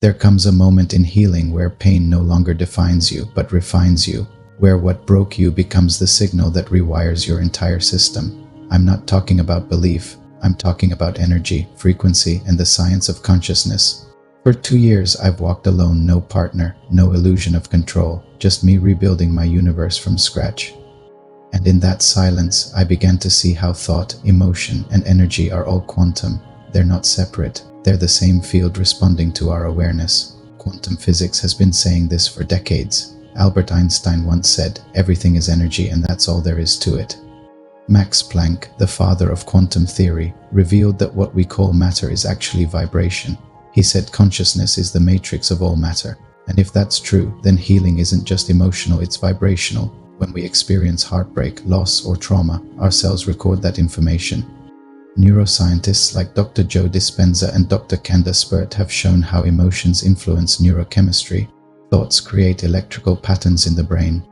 There comes a moment in healing where pain no longer defines you, but refines you, where what broke you becomes the signal that rewires your entire system. I'm not talking about belief, I'm talking about energy, frequency, and the science of consciousness. For 2 years, I've walked alone, no partner, no illusion of control, just me rebuilding my universe from scratch. And in that silence, I began to see how thought, emotion, and energy are all quantum. They're not separate, they're the same field responding to our awareness. Quantum physics has been saying this for decades. Albert Einstein once said, "Everything is energy and that's all there is to it." Max Planck, the father of quantum theory, revealed that what we call matter is actually vibration. He said consciousness is the matrix of all matter. And if that's true, then healing isn't just emotional, it's vibrational. When we experience heartbreak, loss, or trauma, our cells record that information. Neuroscientists like Dr. Joe Dispenza and Dr. Candace Pert have shown how emotions influence neurochemistry. Thoughts create electrical patterns in the brain.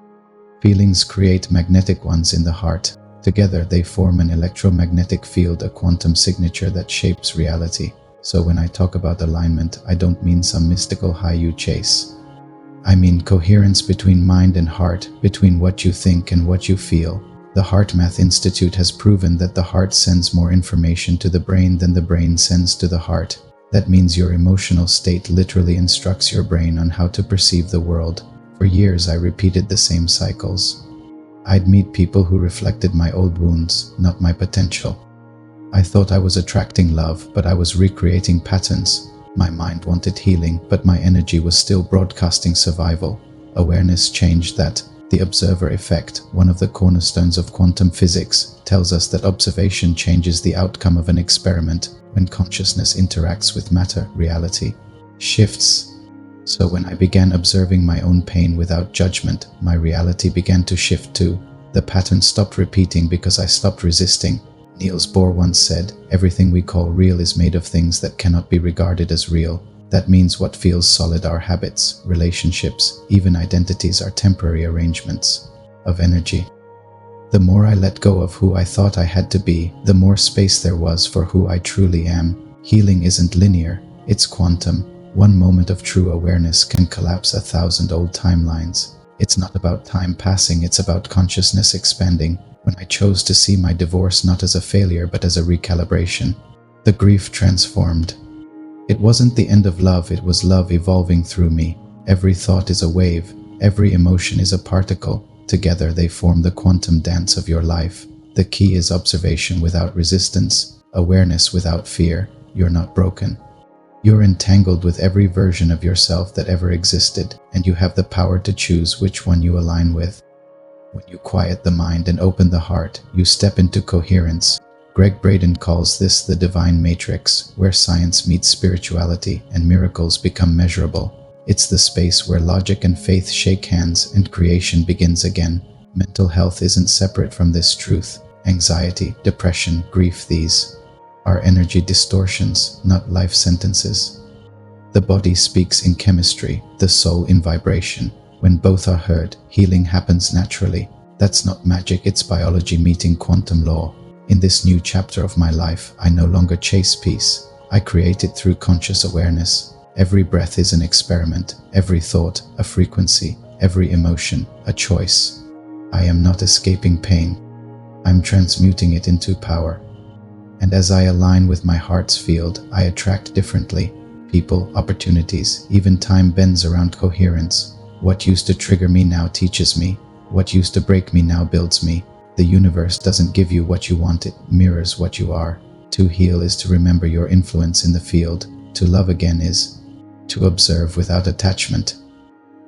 Feelings create magnetic ones in the heart. Together, they form an electromagnetic field, a quantum signature that shapes reality. So when I talk about alignment, I don't mean some mystical high you chase. I mean coherence between mind and heart, between what you think and what you feel. The HeartMath Institute has proven that the heart sends more information to the brain than the brain sends to the heart. That means your emotional state literally instructs your brain on how to perceive the world. For years, I repeated the same cycles. I'd meet people who reflected my old wounds, not my potential. I thought I was attracting love, but I was recreating patterns. My mind wanted healing, but my energy was still broadcasting survival. Awareness changed that. The observer effect, one of the cornerstones of quantum physics, tells us that observation changes the outcome of an experiment. When consciousness interacts with matter, reality shifts. So when I began observing my own pain without judgment, my reality began to shift too. The pattern stopped repeating because I stopped resisting. Niels Bohr once said, "Everything we call real is made of things that cannot be regarded as real." That means what feels solid are habits, relationships, even identities are temporary arrangements of energy. The more I let go of who I thought I had to be, the more space there was for who I truly am. Healing isn't linear, it's quantum. One moment of true awareness can collapse 1,000 old timelines. It's not about time passing, it's about consciousness expanding. When I chose to see my divorce not as a failure but as a recalibration, the grief transformed. It wasn't the end of love, it was love evolving through me. Every thought is a wave, every emotion is a particle. Together they form the quantum dance of your life. The key is observation without resistance, awareness without fear. You're not broken. You're entangled with every version of yourself that ever existed, and you have the power to choose which one you align with. When you quiet the mind and open the heart, you step into coherence. Greg Braden calls this the divine matrix, where science meets spirituality and miracles become measurable. It's the space where logic and faith shake hands and creation begins again. Mental health isn't separate from this truth. Anxiety, depression, grief, these are energy distortions, not life sentences. The body speaks in chemistry, the soul in vibration. When both are heard, healing happens naturally. That's not magic, it's biology meeting quantum law. In this new chapter of my life, I no longer chase peace. I create it through conscious awareness. Every breath is an experiment, every thought a frequency, every emotion a choice. I am not escaping pain. I'm transmuting it into power. And as I align with my heart's field, I attract differently. People, opportunities, even time bends around coherence. What used to trigger me now teaches me. What used to break me now builds me. The universe doesn't give you what you want, it mirrors what you are. To heal is to remember your influence in the field. To love again is to observe without attachment.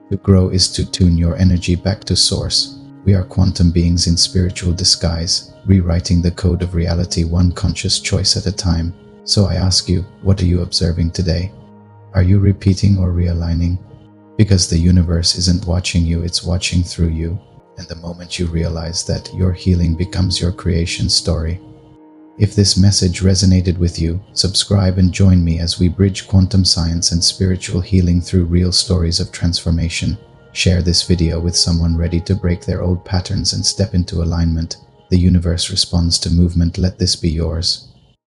To grow is to tune your energy back to source. We are quantum beings in spiritual disguise, rewriting the code of reality one conscious choice at a time. So I ask you, what are you observing today? Are you repeating or realigning? Because the universe isn't watching you, it's watching through you. And the moment you realize that, your healing becomes your creation story. If this message resonated with you, subscribe and join me as we bridge quantum science and spiritual healing through real stories of transformation. Share this video with someone ready to break their old patterns and step into alignment. The universe responds to movement, let this be yours.